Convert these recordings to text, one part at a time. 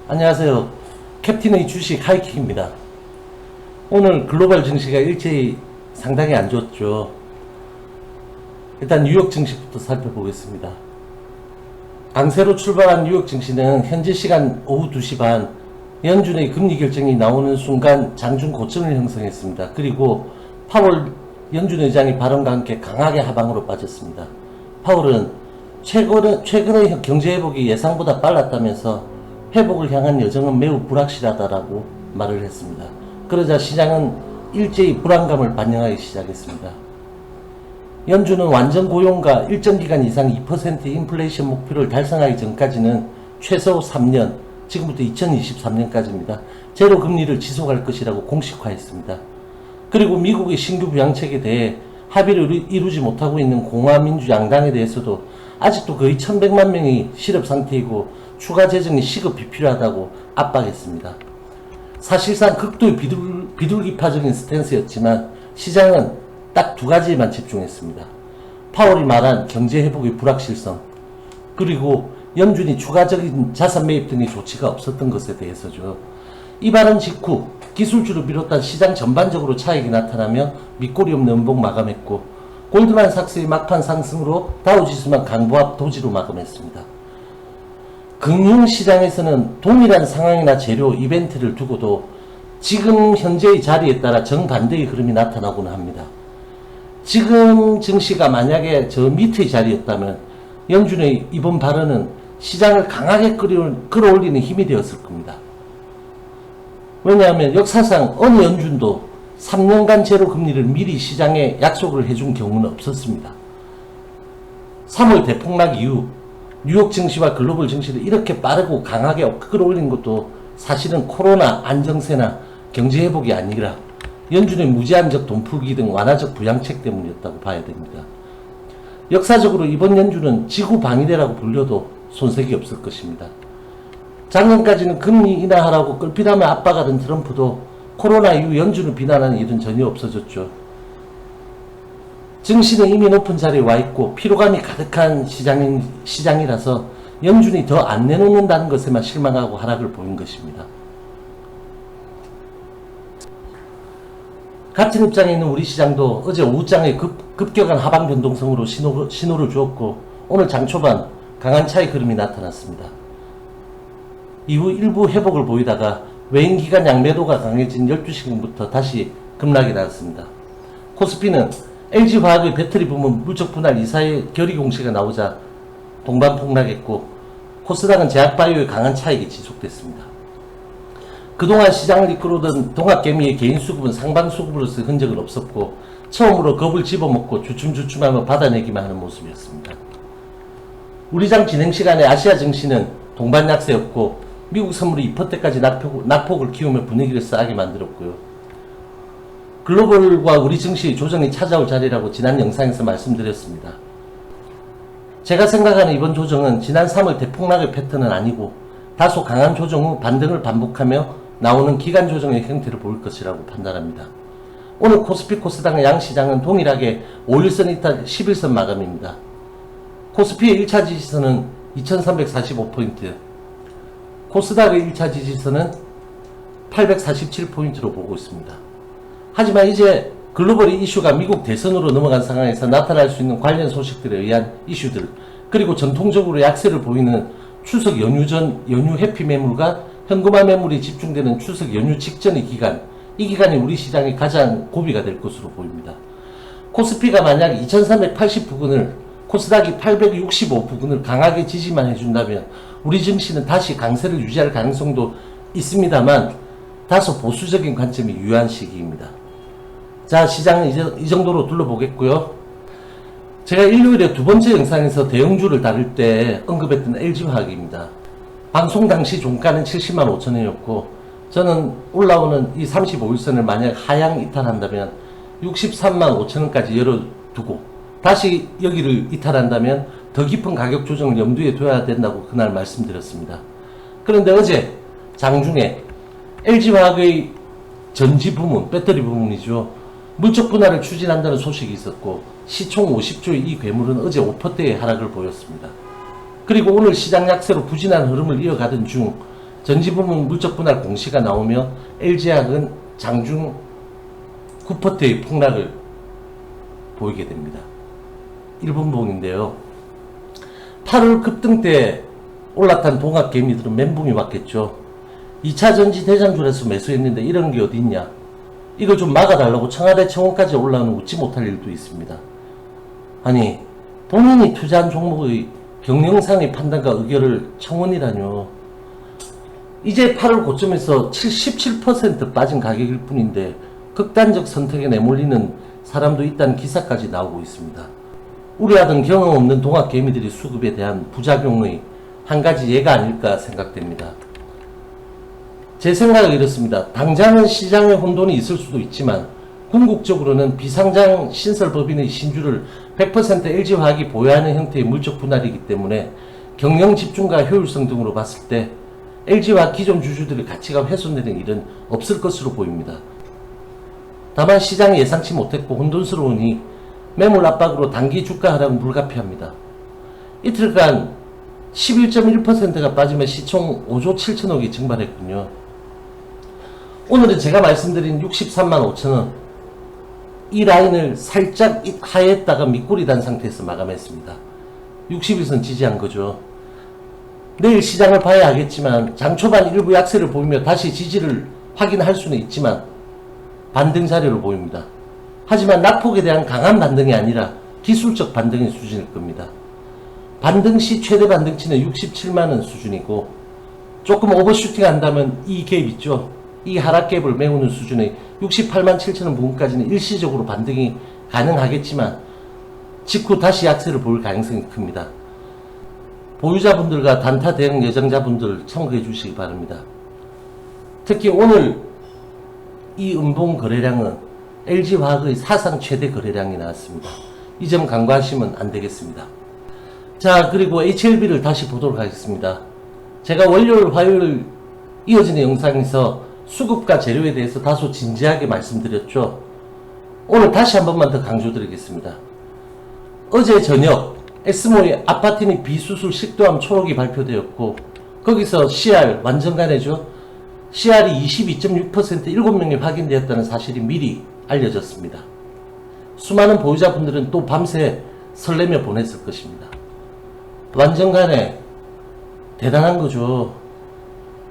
안녕하세요. 캡틴의 주식 하이킥입니다. 오늘 글로벌 증시가 일제히 상당히 안 좋았죠. 일단 뉴욕 증시부터 살펴보겠습니다. 강세로 출발한 뉴욕 증시는 현재 시간 오후 2시 반 연준의 금리 결정이 나오는 순간 장중 고점을 형성했습니다. 그리고 파월 연준 의장이 발언과 함께 강하게 하방으로 빠졌습니다. 파월은 최근의 경제 회복이 예상보다 빨랐다면서 회복을 향한 여정은 매우 불확실하다라고 말을 했습니다. 그러자 시장은 일제히 불안감을 반영하기 시작했습니다. 연준은 완전 고용과 일정 기간 이상 2% 인플레이션 목표를 달성하기 전까지는 최소 3년, 지금부터 2023년까지입니다. 제로 금리를 지속할 것이라고 공식화했습니다. 그리고 미국의 신규 부양책에 대해 합의를 이루지 못하고 있는 공화민주 양당에 대해서도 아직도 거의 1100만 명이 실업 상태이고 추가 재정이 시급히 필요하다고 압박했습니다. 사실상 극도의 비둘기파적인 스탠스였지만 시장은 딱 두 가지에만 집중했습니다. 파월이 말한 경제 회복의 불확실성, 그리고 연준이 추가적인 자산 매입 등의 조치가 없었던 것에 대해서죠. 이 발언 직후 기술주를 비롯한 시장 전반적으로 차익이 나타나며 밑꼬리 없는 음봉 마감했고, 골드만삭스의 막판 상승으로 다우지수만 강보합 도지로 마감했습니다. 금융시장에서는 동일한 상황이나 재료, 이벤트를 두고도 지금 현재의 자리에 따라 정반대의 흐름이 나타나고는 합니다. 지금 증시가 만약에 저 밑의 자리였다면 연준의 이번 발언은 시장을 강하게 끌어올리는 힘이 되었을 겁니다. 왜냐하면 역사상 어느 연준도 3년간 제로 금리를 미리 시장에 약속을 해준 경우는 없었습니다. 3월 대폭락 이후 뉴욕 증시와 글로벌 증시를 이렇게 빠르고 강하게 끌어올린 것도 사실은 코로나 안정세나 경제 회복이 아니라 연준의 무제한적 돈풀기 등 완화적 부양책 때문이었다고 봐야 됩니다. 역사적으로 이번 연준은 지구 방위대라고 불려도 손색이 없을 것입니다. 작년까지는 금리 인하하라고 끌피다며 압박하던 트럼프도 코로나 이후 연준을 비난하는 일은 전혀 없어졌죠. 증시는 이미 높은 자리에 와 있고 피로감이 가득한 시장이라서 연준이 더 안 내놓는다는 것에만 실망하고 하락을 보인 것입니다. 같은 입장에 있는 우리 시장도 어제 오후장에 급격한 하방 변동성으로 신호를 주었고, 오늘 장 초반 강한 차익 흐름이 나타났습니다. 이후 일부 회복을 보이다가 외인 기간 양매도가 강해진 12시경부터 다시 급락이 나왔습니다. 코스피는 LG화학의 배터리 부문 물적 분할 이사의 결의 공시가 나오자 동반 폭락했고, 코스닥은 제약바이오의 강한 차익이 지속됐습니다. 그동안 시장을 이끌어오던 동학개미의 개인 수급은 상방 수급으로서 흔적은 없었고, 처음으로 겁을 집어먹고 주춤주춤하며 받아내기만 하는 모습이었습니다. 우리 장 진행 시간에 아시아 증시는 동반 약세였고, 미국 선물이 2%까지 낙폭을 키우며 분위기를 싸하게 만들었고요. 글로벌과 우리 증시의 조정이 찾아올 자리라고 지난 영상에서 말씀드렸습니다. 제가 생각하는 이번 조정은 지난 3월 대폭락의 패턴은 아니고 다소 강한 조정 후 반등을 반복하며 나오는 기간 조정의 형태를 보일 것이라고 판단합니다. 오늘 코스피 코스닥 양시장은 동일하게 5일선 이탈 11선 마감입니다. 코스피의 1차 지지선은 2345포인트, 코스닥의 1차 지지선은 847포인트로 보고 있습니다. 하지만 이제 글로벌의 이슈가 미국 대선으로 넘어간 상황에서 나타날 수 있는 관련 소식들에 의한 이슈들, 그리고 전통적으로 약세를 보이는 추석 연휴 전 연휴 회피 매물과 현금화 매물이 집중되는 추석 연휴 직전의 기간, 이 기간이 우리 시장의 가장 고비가 될 것으로 보입니다. 코스피가 만약 2380 부근을, 코스닥이 865 부근을 강하게 지지만 해준다면 우리 증시는 다시 강세를 유지할 가능성도 있습니다만 다소 보수적인 관점이 유효한 시기입니다. 자, 시장은 이 정도로 둘러보겠고요. 제가 일요일에 두 번째 영상에서 대형주를 다룰 때 언급했던 LG화학입니다. 방송 당시 종가는 70만 5천원이었고, 저는 올라오는 이 35일선을 만약 하향 이탈한다면 63만 5천원까지 열어두고 다시 여기를 이탈한다면 더 깊은 가격 조정을 염두에 둬야 된다고 그날 말씀드렸습니다. 그런데 어제 장중에 LG화학의 전지 부문, 배터리 부문이죠, 물적 분할을 추진한다는 소식이 있었고, 시총 50조의 이 괴물은 어제 5%의 하락을 보였습니다. 그리고 오늘 시장 약세로 부진한 흐름을 이어가던 중 전지부문 물적 분할 공시가 나오며 LG화학은 장중 9%의 폭락을 보이게 됩니다. 1분봉인데요. 8월 급등 때 올라탄 동학 개미들은 멘붕이 왔겠죠. 2차 전지 대장줄에서 매수했는데 이런 게 어디 있냐. 이걸 좀 막아달라고 청와대 청원까지 올라오는 웃지 못할 일도 있습니다. 아니, 본인이 투자한 종목의 경영상의 판단과 의결을 청원이라뇨. 이제 8월 고점에서 77% 빠진 가격일 뿐인데 극단적 선택에 내몰리는 사람도 있다는 기사까지 나오고 있습니다. 우려하던 경험 없는 동학 개미들의 수급에 대한 부작용의 한 가지 예가 아닐까 생각됩니다. 제 생각은 이렇습니다. 당장은 시장에 혼돈이 있을 수도 있지만 궁극적으로는 비상장 신설법인의 신주를 100% LG화학이 보유하는 형태의 물적 분할이기 때문에 경영 집중과 효율성 등으로 봤을 때 LG화학 기존 주주들의 가치가 훼손되는 일은 없을 것으로 보입니다. 다만 시장이 예상치 못했고 혼돈스러우니 매물 압박으로 단기 주가 하락은 불가피합니다. 이틀간 11.1%가 빠지며 시총 5조 7천억이 증발했군요. 오늘은 제가 말씀드린 63만 5천원 이 라인을 살짝 하했다가 밑꼬리 단 상태에서 마감했습니다. 60일선 지지한 거죠. 내일 시장을 봐야 하겠지만 장 초반 일부 약세를 보이며 다시 지지를 확인할 수는 있지만 반등 자료로 보입니다. 하지만 낙폭에 대한 강한 반등이 아니라 기술적 반등의 수준일 겁니다. 반등 시 최대 반등치는 67만원 수준이고 조금 오버슈팅 한다면 이 갭 있죠. 이 하락갭을 메우는 수준의 68만 7천원 부분까지는 일시적으로 반등이 가능하겠지만 직후 다시 약세를 보일 가능성이 큽니다. 보유자분들과 단타 대응 예정자분들 참고해 주시기 바랍니다. 특히 오늘 이 음봉 거래량은 LG화학의 사상 최대 거래량이 나왔습니다. 이 점 간과하시면 안 되겠습니다. 자, 그리고 HLB를 다시 보도록 하겠습니다. 제가 월요일, 화요일 이어지는 영상에서 수급과 재료에 대해서 다소 진지하게 말씀드렸죠. 오늘 다시 한 번만 더 강조드리겠습니다. 어제 저녁 엑스모의 아파티니 비수술 식도암 초록이 발표되었고 거기서 CR 완전간해죠. CR이 22.6% 7명이 확인되었다는 사실이 미리 알려졌습니다. 수많은 보유자분들은 또 밤새 설레며 보냈을 것입니다. 완전간해 대단한 거죠.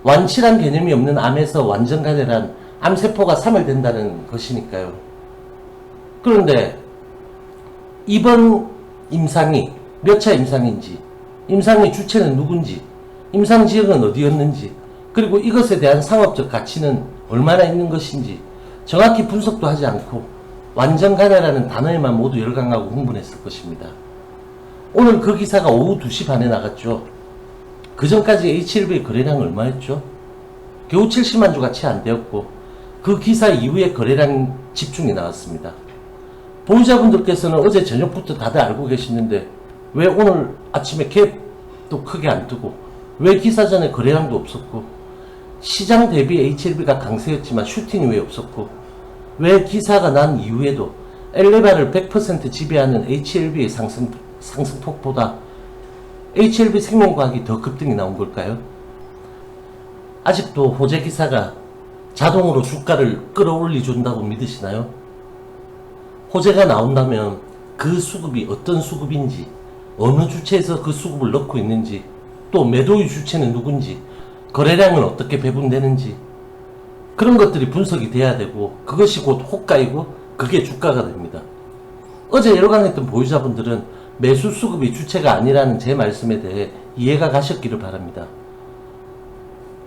완치란 개념이 없는 암에서 완전간해란 암세포가 사멸된다는 것이니까요. 그런데 이번 임상이 몇 차 임상인지, 임상의 주체는 누군지, 임상 지역은 어디였는지, 그리고 이것에 대한 상업적 가치는 얼마나 있는 것인지 정확히 분석도 하지 않고 완전간해라는 단어에만 모두 열광하고 흥분했을 것입니다. 오늘 그 기사가 오후 2시 반에 나갔죠. 그 전까지 HLB의 거래량은 얼마였죠? 겨우 70만 주가 채 안 되었고 그 기사 이후에 거래량 집중이 나왔습니다. 보유자분들께서는 어제 저녁부터 다들 알고 계시는데 왜 오늘 아침에 갭도 크게 안 뜨고 왜 기사 전에 거래량도 없었고 시장 대비 HLB가 강세였지만 슈팅이 왜 없었고 왜 기사가 난 이후에도 엘레바를 100% 지배하는 HLB의 상승폭보다 HLB 생명과학이 더 급등이 나온 걸까요? 아직도 호재 기사가 자동으로 주가를 끌어올리 준다고 믿으시나요? 호재가 나온다면 그 수급이 어떤 수급인지, 어느 주체에서 그 수급을 넣고 있는지, 또 매도의 주체는 누군지, 거래량은 어떻게 배분되는지 그런 것들이 분석이 돼야 되고 그것이 곧 호가이고 그게 주가가 됩니다. 어제 열광했던 보유자분들은 매수 수급이 주체가 아니라는 제 말씀에 대해 이해가 가셨기를 바랍니다.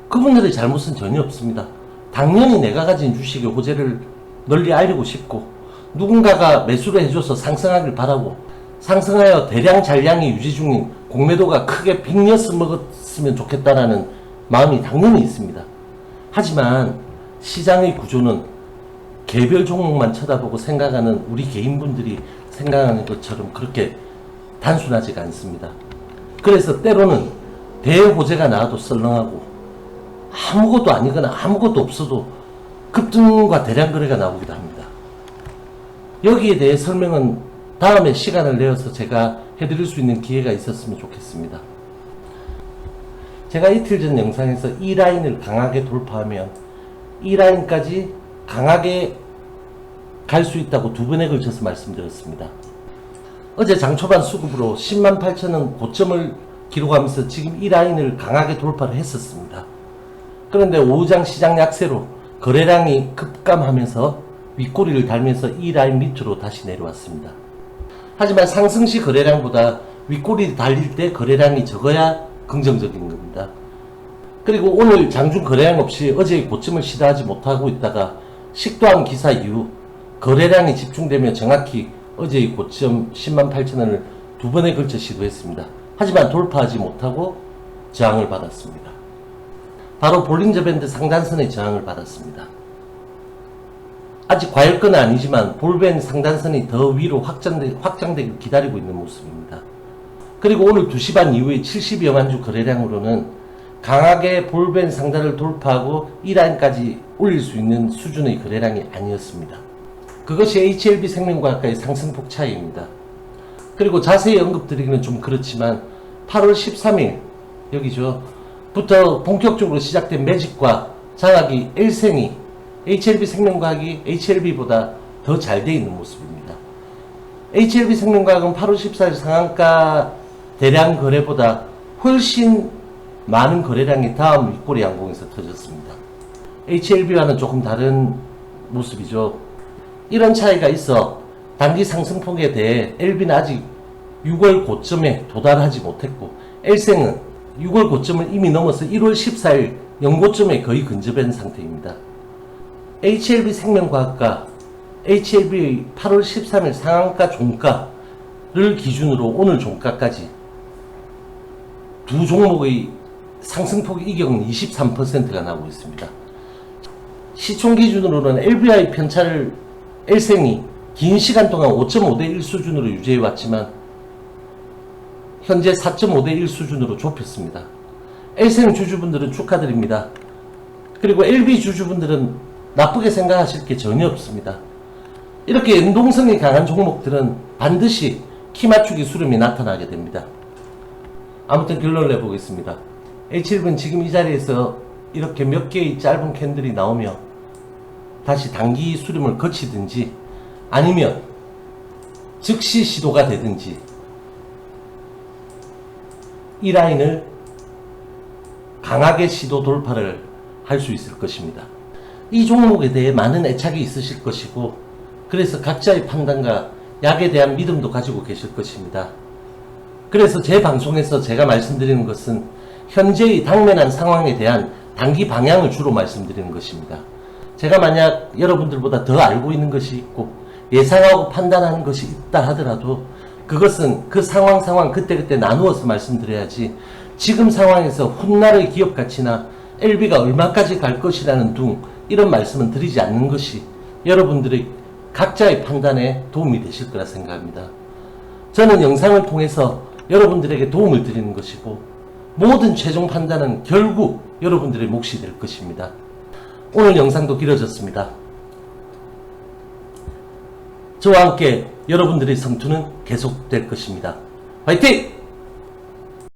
그분들의 잘못은 전혀 없습니다. 당연히 내가 가진 주식의 호재를 널리 알리고 싶고 누군가가 매수를 해줘서 상승하길 바라고 상승하여 대량 잔량이 유지 중인 공매도가 크게 빅녀스 먹었으면 좋겠다라는 마음이 당연히 있습니다. 하지만 시장의 구조는 개별 종목만 쳐다보고 생각하는 우리 개인분들이 생각하는 것처럼 그렇게 단순하지가 않습니다. 그래서 때로는 대호재가 나와도 썰렁하고 아무것도 아니거나 아무것도 없어도 급등과 대량 거래가 나오기도 합니다. 여기에 대해 설명은 다음에 시간을 내어서 제가 해드릴 수 있는 기회가 있었으면 좋겠습니다. 제가 이틀 전 영상에서 이 라인을 강하게 돌파하면 이 라인까지 강하게 갈 수 있다고 두 번에 걸쳐서 말씀드렸습니다. 어제 장초반 수급으로 108,000원 고점을 기록하면서 지금 이 라인을 강하게 돌파를 했었습니다. 그런데 오후장 시장 약세로 거래량이 급감하면서 윗꼬리를 달면서 이 라인 밑으로 다시 내려왔습니다. 하지만 상승시 거래량보다 윗꼬리 달릴 때 거래량이 적어야 긍정적인 겁니다. 그리고 오늘 장중 거래량 없이 어제의 고점을 시도하지 못하고 있다가 식도암 기사 이후 거래량이 집중되며 정확히 어제의 고점 108,000원을 두 번에 걸쳐 시도했습니다. 하지만 돌파하지 못하고 저항을 받았습니다. 바로 볼린저 밴드 상단선의 저항을 받았습니다. 아직 과열권은 아니지만 볼밴드 상단선이 더 위로 확장되길 기다리고 있는 모습입니다. 그리고 오늘 2시 반 이후에 70여만 주 거래량으로는 강하게 볼밴드 상단을 돌파하고 이 라인까지 올릴 수 있는 수준의 거래량이 아니었습니다. 그것이 HLB 생명과학과의 상승폭 차이입니다. 그리고 자세히 언급드리기는 좀 그렇지만 8월 13일 여기죠 부터 본격적으로 시작된 매직과 장학이 L생이 HLB 생명과학이 HLB보다 더 잘 돼 있는 모습입니다. HLB 생명과학은 8월 14일 상한가 대량 거래보다 훨씬 많은 거래량이 다음 윗꼬리 양봉에서 터졌습니다. HLB와는 조금 다른 모습이죠. 이런 차이가 있어 단기 상승폭에 대해 LB는 아직 6월 고점에 도달하지 못했고 L생은 6월 고점을 이미 넘어서 1월 14일 연고점에 거의 근접한 상태입니다. HLB 생명과학과 HLB의 8월 13일 상한가 종가를 기준으로 오늘 종가까지 두 종목의 상승폭 이격은 23%가 나오고 있습니다. 시총 기준으로는 LBI 편차를 L생이 긴 시간 동안 5.5대1 수준으로 유지해왔지만 현재 4.5대1 수준으로 좁혔습니다. L생 주주분들은 축하드립니다. 그리고 LB 주주분들은 나쁘게 생각하실 게 전혀 없습니다. 이렇게 연동성이 강한 종목들은 반드시 키 맞추기 수렴이 나타나게 됩니다. 아무튼 결론을 내보겠습니다. H1은 지금 이 자리에서 이렇게 몇 개의 짧은 캔들이 나오며 다시 단기 수렴을 거치든지 아니면 즉시 시도가 되든지 이 라인을 강하게 시도 돌파를 할 수 있을 것입니다. 이 종목에 대해 많은 애착이 있으실 것이고 그래서 각자의 판단과 약에 대한 믿음도 가지고 계실 것입니다. 그래서 제 방송에서 제가 말씀드리는 것은 현재의 당면한 상황에 대한 단기 방향을 주로 말씀드리는 것입니다. 제가 만약 여러분들보다 더 알고 있는 것이 있고 예상하고 판단하는 것이 있다 하더라도 그것은 그 상황 그때그때 나누어서 말씀드려야지 지금 상황에서 훗날의 기업 가치나 LB가 얼마까지 갈 것이라는 둥 이런 말씀은 드리지 않는 것이 여러분들의 각자의 판단에 도움이 되실 거라 생각합니다. 저는 영상을 통해서 여러분들에게 도움을 드리는 것이고 모든 최종 판단은 결국 여러분들의 몫이 될 것입니다. 오늘 영상도 길어졌습니다. 저와 함께 여러분들의 성투는 계속될 것입니다. 화이팅!